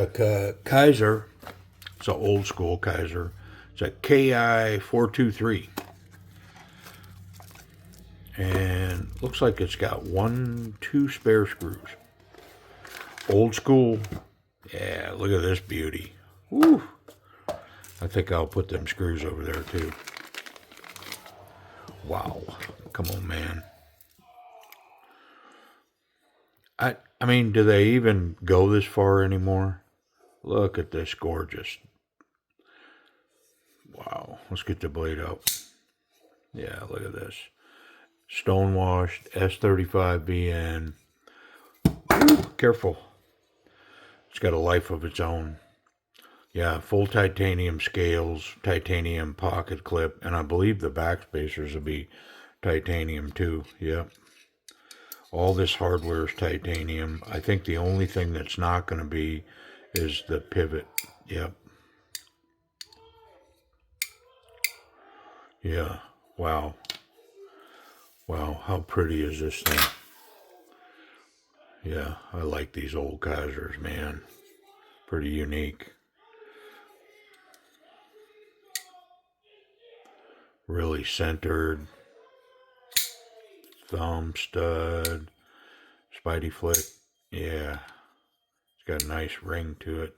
Kizer. It's an old school Kizer. It's a KI423. And looks like it's got 2 spare screws. Old school. Yeah, look at this beauty. Woo! I think I'll put them screws over there too. Wow. Come on, man. I mean, do they even go this far anymore? Look at this gorgeous. Wow. Let's get the blade out. Yeah, look at this. Stonewashed S35VN. Careful. It's got a life of its own. Yeah, full titanium scales, titanium pocket clip, and I believe the back spacers will be titanium too. Yep. All this hardware is titanium. I think the only thing that's not going to be is the pivot. Yep. Yeah. Wow. Wow, how pretty is this thing? Yeah, I like these old Kizers, man. Pretty unique. Really centered. Thumb stud. Spidey flick. Yeah. It's got a nice ring to it.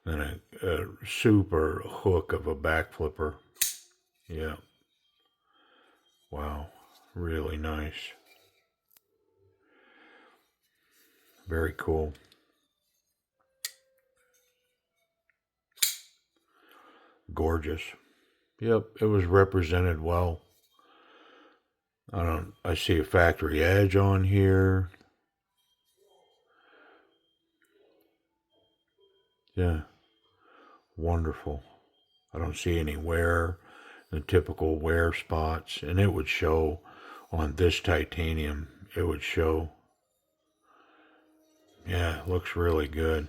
Then a super hook of a back flipper. Yeah. Wow. Really nice. Very cool. Gorgeous. Yep, it was represented well. I see a factory edge on here. Yeah. Wonderful. I don't see any wear, the typical wear spots, and it would show on this titanium. It would show. Yeah, it looks really good.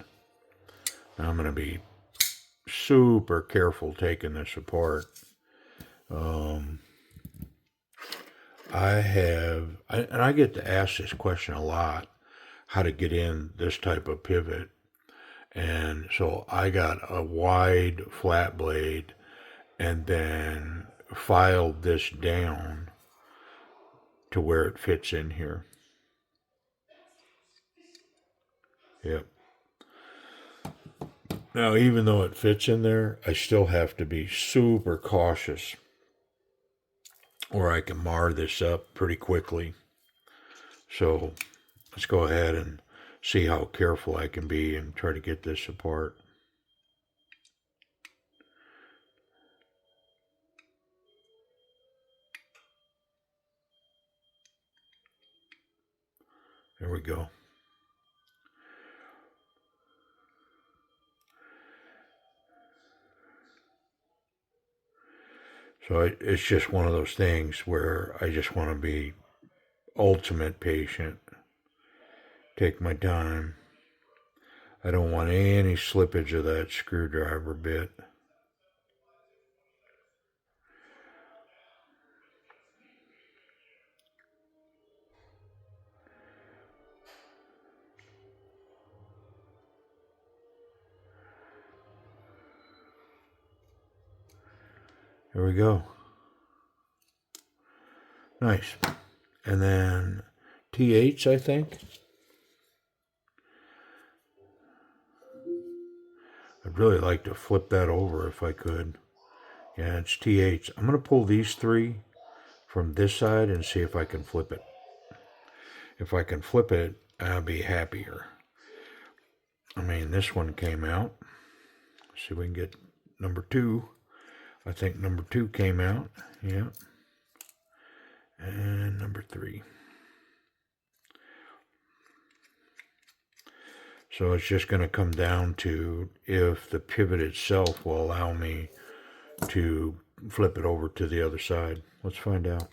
Now I'm going to be super careful taking this apart. I get to ask this question a lot, how to get in this type of pivot. And so I got a wide flat blade and then filed this down to where it fits in here. Yep. Now, even though it fits in there, I still have to be super cautious or I can mar this up pretty quickly. So let's go ahead and see how careful I can be and try to get this apart. There we go. So it's just one of those things where I just want to be ultimate patient. Take my time. I don't want any slippage of that screwdriver bit. There we go. Nice. And then T8s, I think. I'd really like to flip that over if I could. Yeah, it's T8s. I'm going to pull these 3 from this side and see if I can flip it. If I can flip it, I'll be happier. I mean, this one came out. Let's see if we can get number 2. I think number 2 came out. Yeah. And number 3. So it's just going to come down to if the pivot itself will allow me to flip it over to the other side. Let's find out.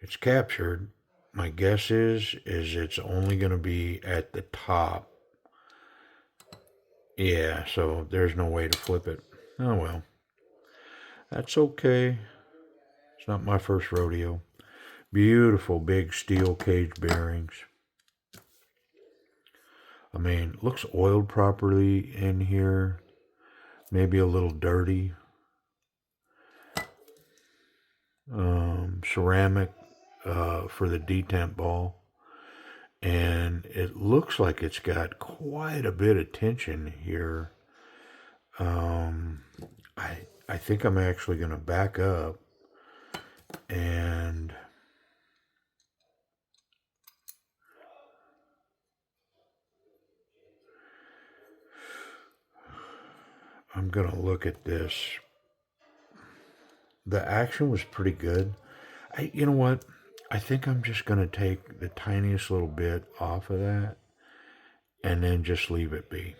It's captured. My guess is it's only going to be at the top. Yeah, so there's no way to flip it. Oh well. That's okay. It's not my first rodeo. Beautiful big steel cage bearings. I mean, looks oiled properly in here. Maybe a little dirty. Ceramic for the detent ball. And it looks like it's got quite a bit of tension here. I think I'm actually going to back up and I'm going to look at this. The action was pretty good. You know what? I think I'm just going to take the tiniest little bit off of that and then just leave it be.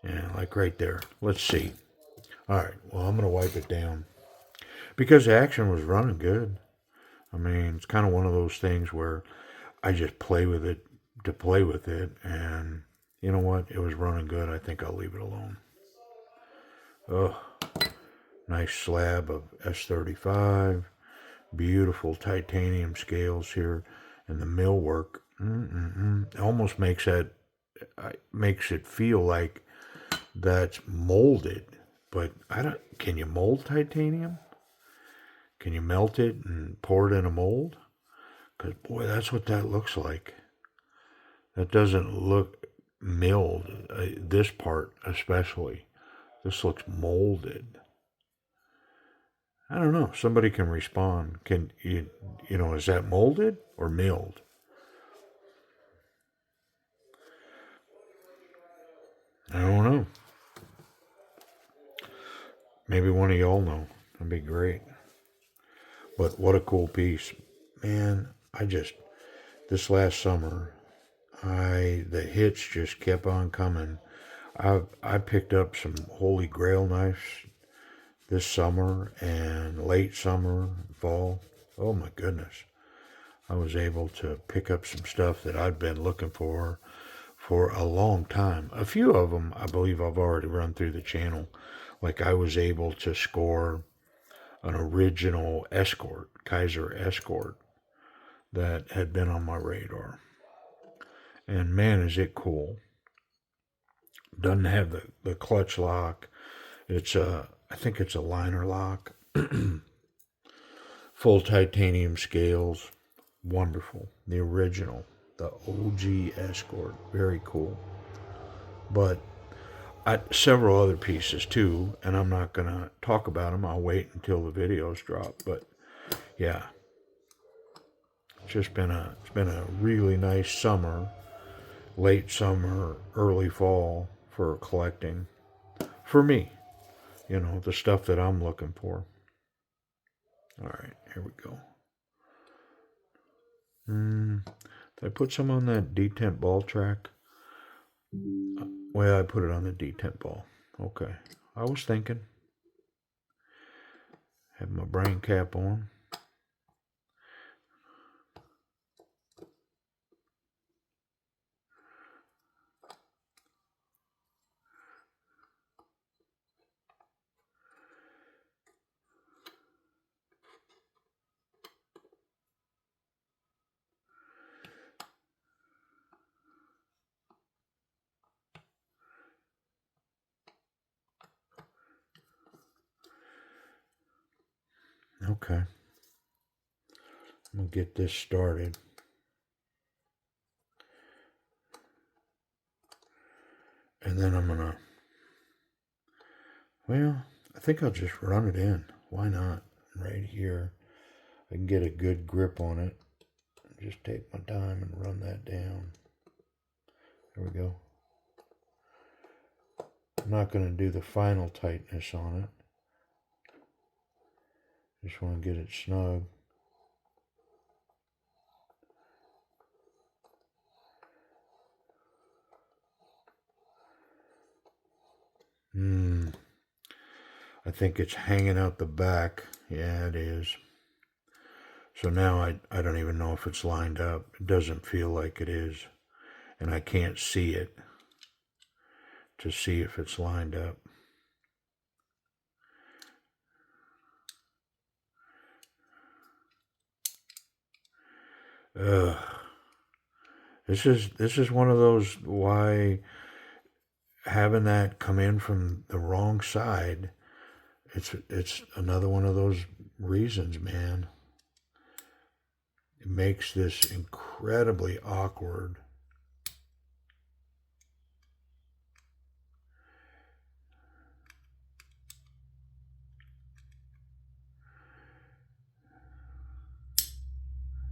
Yeah, like right there. Let's see. All right, well, I'm going to wipe it down because the action was running good. I mean, it's kind of one of those things where I just play with it to play with it, and you know what? It was running good. I think I'll leave it alone. Oh, nice slab of S35. Beautiful titanium scales here, and the millwork. It almost makes it feel like that's molded. But I don't. Can you mold titanium? Can you melt it and pour it in a mold? Because boy, that's what that looks like. That doesn't look milled. This part especially. This looks molded. I don't know. Somebody can respond. Can you? Is that molded or milled? I don't know. Maybe one of y'all know. That'd be great. But what a cool piece. Man, this last summer, the hits just kept on coming. I picked up some Holy Grail knives this summer and late summer, fall. Oh my goodness. I was able to pick up some stuff that I'd been looking for a long time. A few of them, I believe I've already run through the channel. Like I was able to score an original Escort, Kizer Escort, that had been on my radar. And man, is it cool. Doesn't have the clutch lock. I think it's a liner lock. Full titanium scales. Wonderful. The original. The OG Escort. Very cool. But several other pieces too, and I'm not going to talk about them. I'll wait until the videos drop. But yeah, it's been a really nice summer, late summer, early fall for collecting. For me, the stuff that I'm looking for. All right, here we go. Did I put some on that detent ball track? Well, I put it on the detent ball. Okay. I was thinking. Have my brain cap on. Okay. I'm going to get this started. And then I'm going to, well, I think I'll just run it in. Why not? Right here. I can get a good grip on it. Just take my time and run that down. There we go. I'm not going to do the final tightness on it. Just want to get it snug. I think it's hanging out the back. Yeah, it is. So now I don't even know if it's lined up. It doesn't feel like it is. And I can't see it to see if it's lined up. Ugh. This is one of those why having that come in from the wrong side. It's another one of those reasons, man. It makes this incredibly awkward.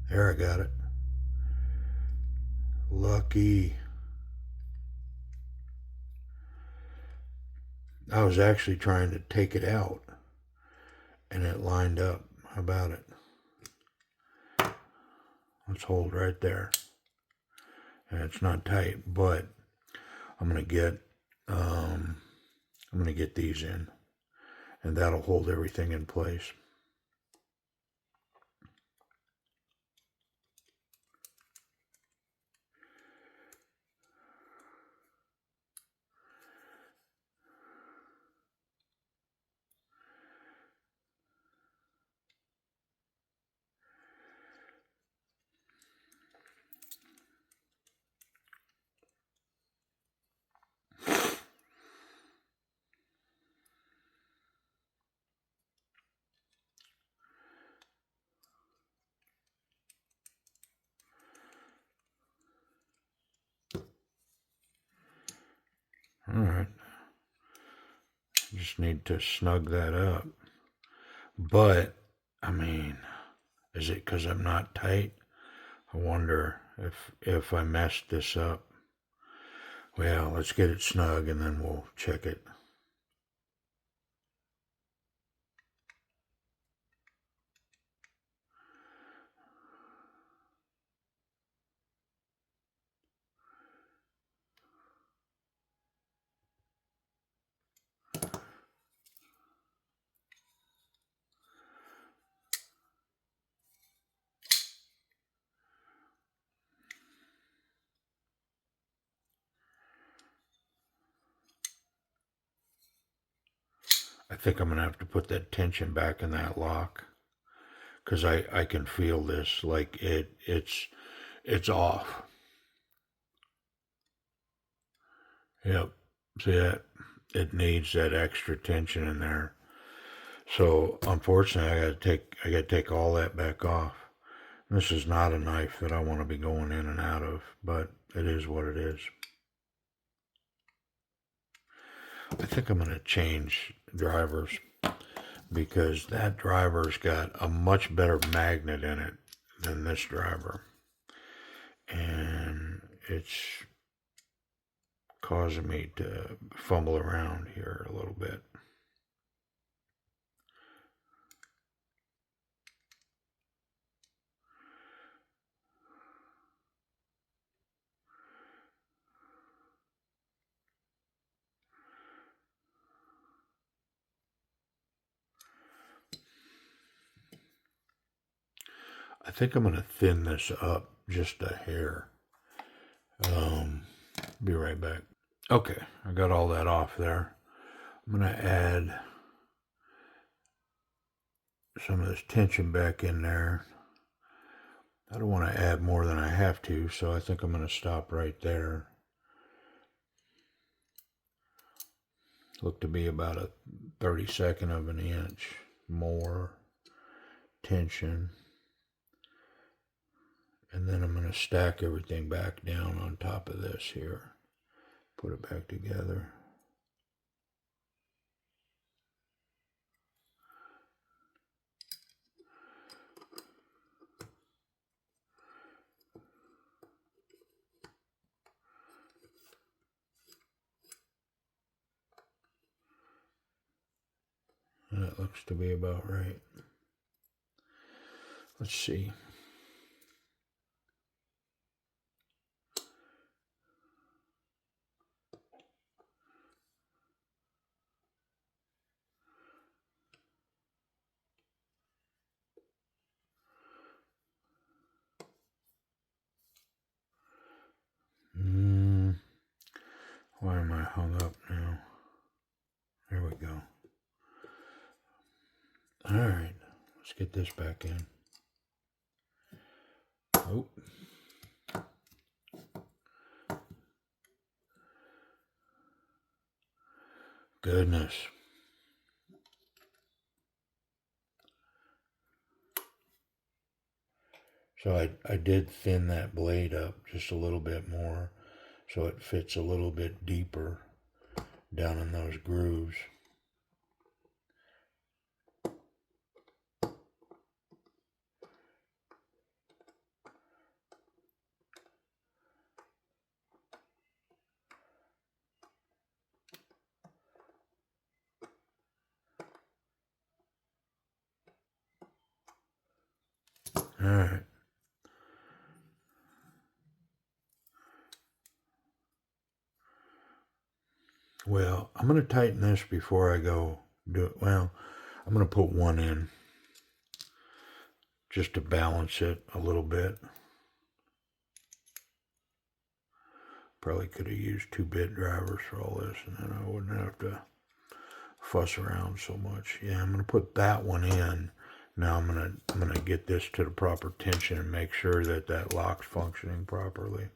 There, I got it. Lucky. I was actually trying to take it out, and it lined up. How about it? Let's hold right there. And it's not tight, but I'm gonna get these in, and that'll hold everything in place. All right. Just need to snug that up. But, I mean, is it because I'm not tight? I wonder if I messed this up. Well, let's get it snug and then we'll check it. I think I'm going to have to put that tension back in that lock, because I can feel this, like it's off. Yep. See that? It needs that extra tension in there. So unfortunately, I got to take all that back off. This is not a knife that I want to be going in and out of, but it is what it is. I think I'm going to change drivers, because that driver's got a much better magnet in it than this driver. And it's causing me to fumble around here a little bit. I think I'm going to thin this up just a hair. Be right back. Okay, I got all that off there. I'm going to add some of this tension back in there. I don't want to add more than I have to, so I think I'm going to stop right there. Look to be about a 32nd of an inch more tension. And then I'm going to stack everything back down on top of this here. Put it back together. That looks to be about right. Let's see. Why am I hung up now? There we go. All right, let's get this back in. Oh. Goodness. So I did thin that blade up just a little bit more so it fits a little bit deeper down in those grooves. All right. Well, I'm going to tighten this before I go do it. Well, I'm going to put one in just to balance it a little bit. Probably could have used 2-bit drivers for all this, and then I wouldn't have to fuss around so much. Yeah, I'm going to put that one in. Now I'm going to get this to the proper tension and make sure that that lock's functioning properly.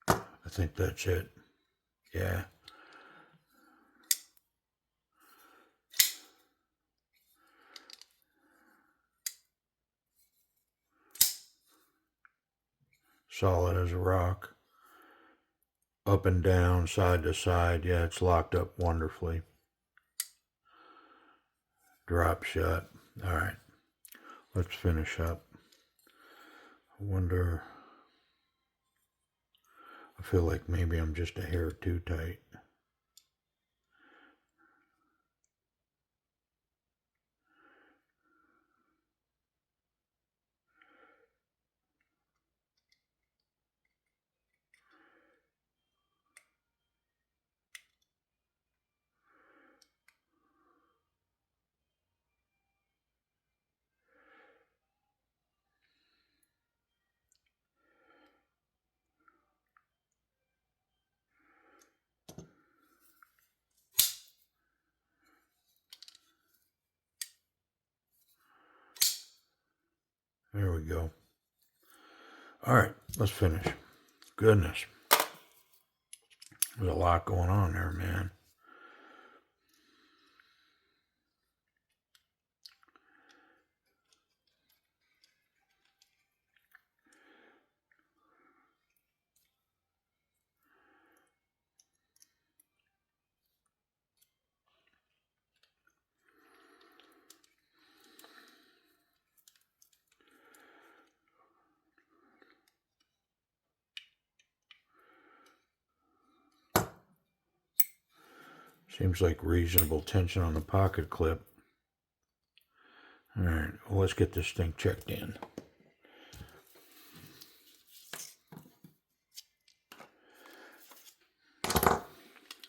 I think that's it. Yeah. Solid as a rock. Up and down, side to side. Yeah, it's locked up wonderfully. Drop shut. All right. Let's finish up. I wonder... I feel like maybe I'm just a hair too tight. There we go. All right, let's finish. Goodness. There's a lot going on there, man. Seems like reasonable tension on the pocket clip. All right, well, let's get this thing checked in.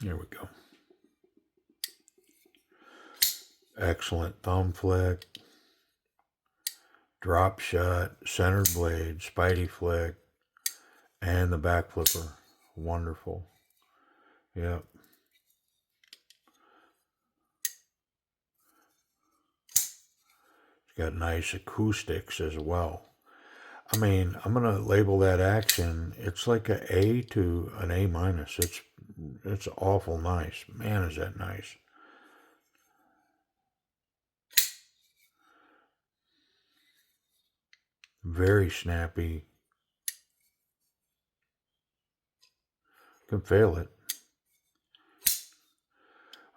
There we go. Excellent thumb flick, drop shut, centered blade, spidey flick, and the back flipper. Wonderful. Yep. It's got nice acoustics as well. I mean, I'm going to label that action. It's like an A to an A minus. It's awful nice. Man, is that nice. Very snappy. Can feel it.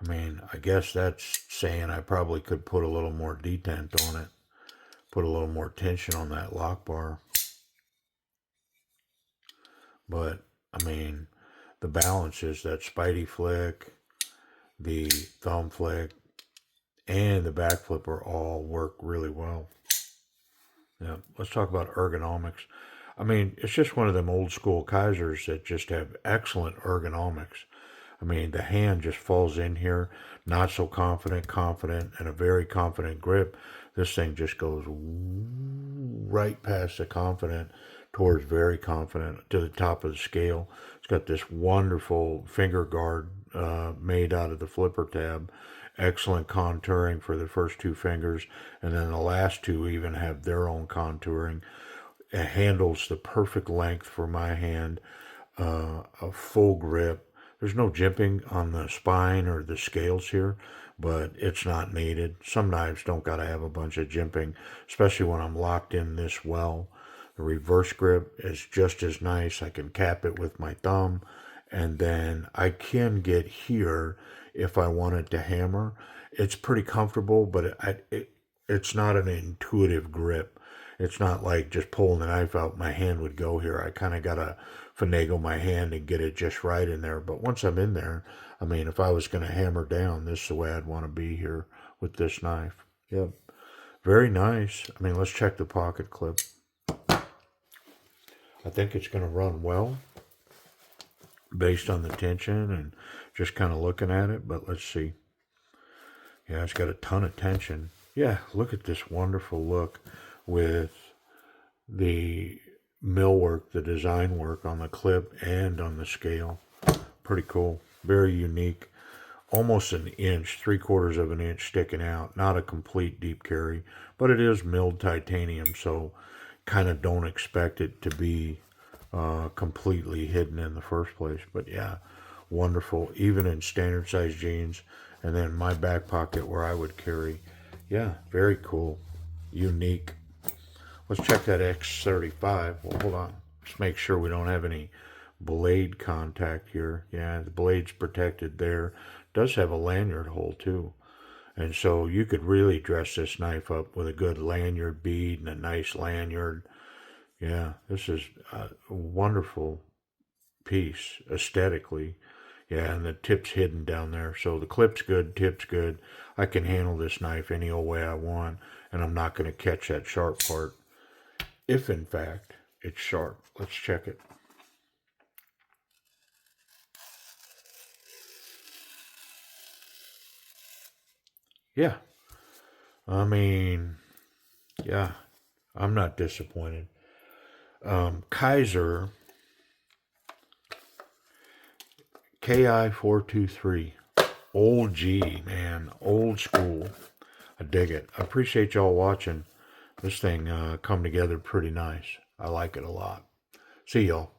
I mean, I guess that's saying I probably could put a little more detent on it. Put a little more tension on that lock bar. But, I mean, the balance is that spidey flick, the thumb flick, and the back flipper all work really well. Yeah, let's talk about ergonomics. I mean, it's just one of them old school Kizers that just have excellent ergonomics. I mean, the hand just falls in here, not so confident, and a very confident grip This thing just goes right past the confident towards very confident to the top of the scale. It's got this wonderful finger guard made out of the flipper tab. Excellent contouring for the first two fingers, and then the last two even have their own contouring. It handles the perfect length for my hand, a full grip. There's no jimping on the spine or the scales here, but it's not needed. Some knives don't got to have a bunch of jimping, especially when I'm locked in this well. The reverse grip is just as nice. I can cap it with my thumb, and then I can get here if I wanted to hammer. It's pretty comfortable, but it's not an intuitive grip. It's not like just pulling the knife out, my hand would go here. I kind of got to finagle my hand and get it just right in there. But once I'm in there, I mean, if I was going to hammer down, this is the way I'd want to be here with this knife. Yep. Very nice. I mean, let's check the pocket clip. I think it's going to run well based on the tension and just kind of looking at it. But let's see. Yeah, it's got a ton of tension. Yeah, look at this wonderful look with the millwork, the design work on the clip and on the scale. Pretty cool. Very unique. Almost an inch, 3/4 of an inch sticking out. Not a complete deep carry, but it is milled titanium, so kind of don't expect it to be completely hidden in the first place. But yeah, wonderful. Even in standard size jeans, and then my back pocket where I would carry. Yeah, very cool. Unique. Let's check that X35. Well, hold on. Let's make sure we don't have any blade contact here. Yeah, the blade's protected there. It does have a lanyard hole too. And so you could really dress this knife up with a good lanyard bead and a nice lanyard. Yeah, this is a wonderful piece aesthetically. Yeah, and the tip's hidden down there. So the clip's good, tip's good. I can handle this knife any old way I want, and I'm not going to catch that sharp part. If, in fact, it's sharp. Let's check it. Yeah. I mean, yeah, I'm not disappointed. Kizer KI423. Old G, man. Old school. I dig it. I appreciate y'all watching. This thing come together pretty nice. I like it a lot. See y'all.